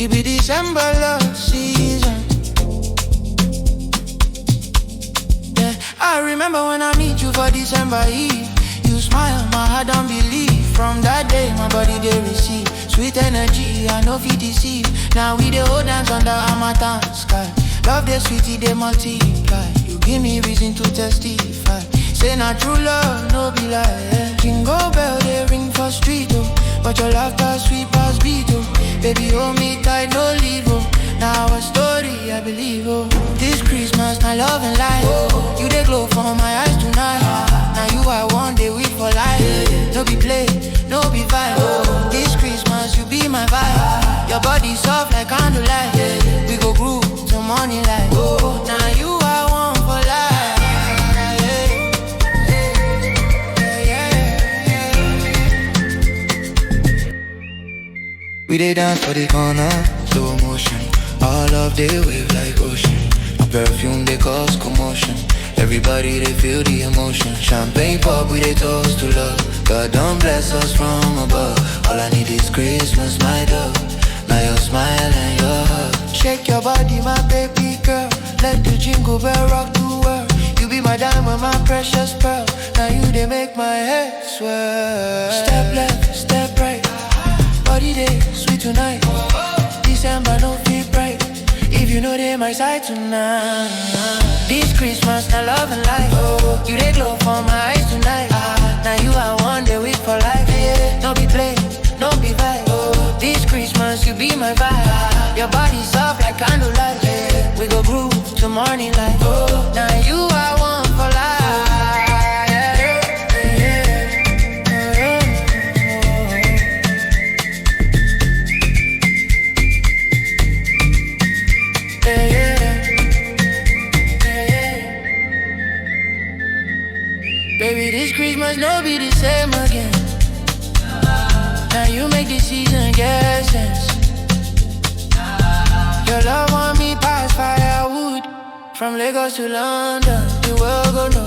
It be December love season. Yeah, I remember when I meet you for December Eve. You smile, my heart don't believe. From that day, my body they receive sweet energy, I know fit deceive. Now we the hold hands under Hamatan sky. Love the sweetie, they multiply. You give me reason to testify. Say not true love, no be lie, yeah. Jingle bell, they ring for street, oh. But your laughter sweet past beat, oh. Baby, hold me tight, no leave, oh. Now a story, I believe, oh. This Christmas, my love and life, oh. You they glow from my eyes tonight. Now you I want, they wait for life. No be play, no be vibe, oh. This Christmas, you be my vibe. Your body soft like candlelight. We go groove till morning light, oh. Now you I want for life. We dey dance for the corner, slow motion. All of they wave like ocean. My perfume they cause commotion. Everybody they feel the emotion. Champagne pop, we they toast to love. God don't bless us from above. All I need is Christmas, my dove. Now your smile and your hug. Shake your body, my baby girl. Let the jingle bell rock the world. You be my diamond, my precious pearl. Now you they make my head swirl. Step left, step right. Body day, sweet tonight. December no feel bright. If you know they my side tonight. This Christmas, now love and life, oh. You they glow from my eyes tonight. Now you I want, they wait for life, yeah. No be play, no be vibe, oh. This Christmas, you be my vibe. Your body soft like candlelight, yeah. We go groove till morning light, oh. Now you I want for life. Baby, this Christmas no be the same again. Now you make this season get sense. Your love want me past firewood. From Lagos to London, the world go know.